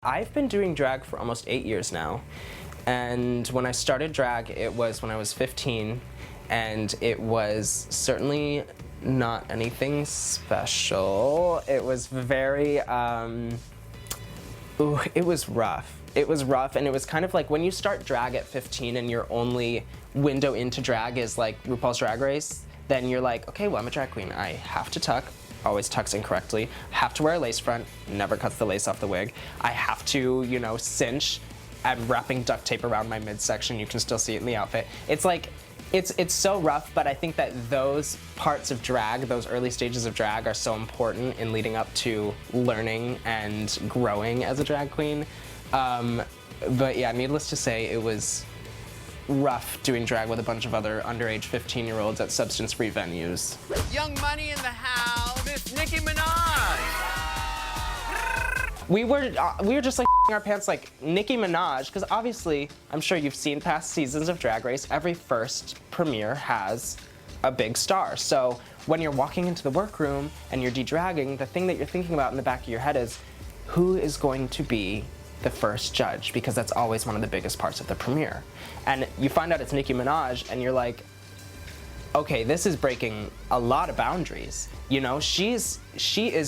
I've been doing drag for almost 8 years now, and when I started drag, it was when I was 15, and it was certainly not anything special. It was very, it was rough. It was rough, and it was kind of like when you start drag at 15 and your only window into drag is like RuPaul's Drag Race, then you're like, okay, well, I'm a drag queen. I have to tuck. Always tucks incorrectly. Have to wear a lace front, never cuts the lace off the wig. I have to, you know, cinch. I'm wrapping duct tape around my midsection. You can still see it in the outfit. It's like, it's so rough, but I think that those parts of drag, those early stages of drag are so important in leading up to learning and growing as a drag queen. But yeah, needless to say, it was rough doing drag with a bunch of other underage 15-year-olds at substance-free venues. Young Money in the house, Miss Nicki Minaj. We were just like our pants like Nicki Minaj, because obviously, I'm sure you've seen past seasons of Drag Race, every first premiere has a big star. So when you're walking into the workroom and you're de-dragging, the thing that you're thinking about in the back of your head is, who is going to be the first judge? Because that's always one of the biggest parts of the premiere. And you find out it's Nicki Minaj and you're like, okay, this is breaking a lot of boundaries. You know, she is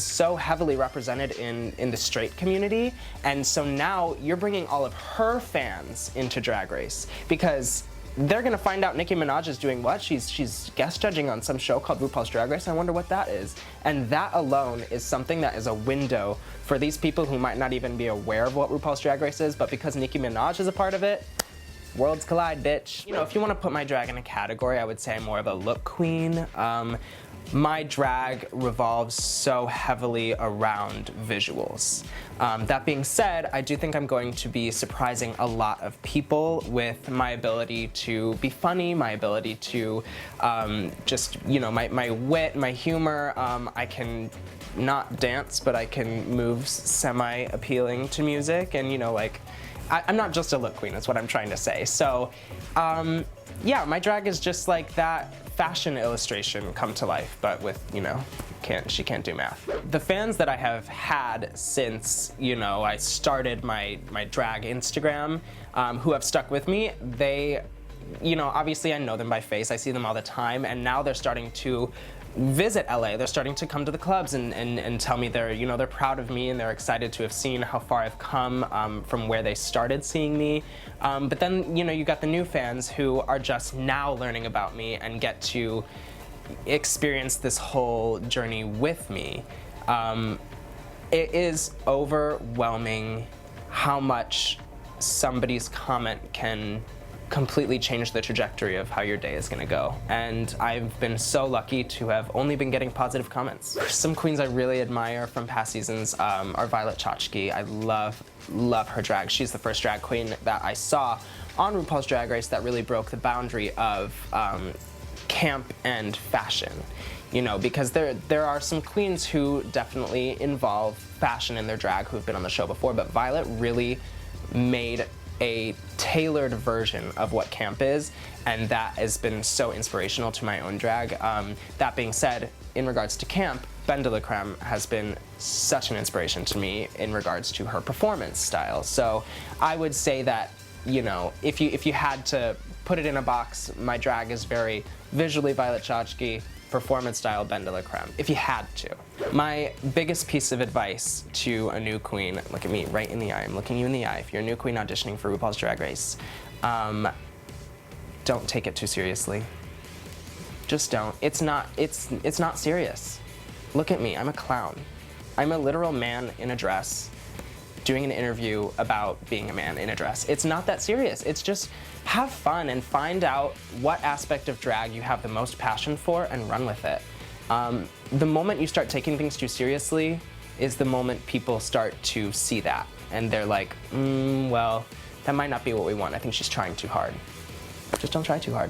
so heavily represented in the straight community, and so now you're bringing all of her fans into Drag Race because they're gonna find out Nicki Minaj is doing what? She's guest judging on some show called RuPaul's Drag Race. I wonder what that is. And that alone is something that is a window for these people who might not even be aware of what RuPaul's Drag Race is, but because Nicki Minaj is a part of it, worlds collide, bitch. You know, if you want to put my drag in a category, I would say I'm more of a look queen. My drag revolves so heavily around visuals. That being said, I do think I'm going to be surprising a lot of people with my ability to be funny, my ability to just, you know, my wit, my humor. I can not dance, but I can move semi-appealing to music, and, you know, like, I'm not just a look queen, is what I'm trying to say. So, yeah, my drag is just like that fashion illustration come to life, but with, you know, she can't do math. The fans that I have had since, you know, I started my drag Instagram, who have stuck with me, they, you know, obviously I know them by face, I see them all the time, and now they're starting to visit LA. They're starting to come to the clubs and tell me they're, you know, they're proud of me and they're excited to have seen how far I've come from where they started seeing me. But then, you know, you got the new fans who are just now learning about me and get to experience this whole journey with me. It is overwhelming how much somebody's comment can completely change the trajectory of how your day is gonna go. And I've been so lucky to have only been getting positive comments. Some queens I really admire from past seasons are Violet Chachki. I love her drag. She's the first drag queen that I saw on RuPaul's Drag Race that really broke the boundary of camp and fashion. You know, because there are some queens who definitely involve fashion in their drag who've been on the show before, but Violet really made a tailored version of what camp is, and that has been so inspirational to my own drag. That being said, in regards to camp, BenDeLaCreme has been such an inspiration to me in regards to her performance style. So I would say that, you know, if you had to put it in a box, my drag is very visually Violet Chachki, performance style BenDeLaCreme, if you had to. My biggest piece of advice to a new queen, look at me right in the eye, I'm looking you in the eye, if you're a new queen auditioning for RuPaul's Drag Race, don't take it too seriously. Just don't. It's not serious. Look at me, I'm a clown. I'm a literal man in a dress doing an interview about being a man in a dress. It's not that serious. It's just have fun and find out what aspect of drag you have the most passion for and run with it. The moment you start taking things too seriously is the moment people start to see that. And they're like, well, that might not be what we want. I think she's trying too hard. Just don't try too hard.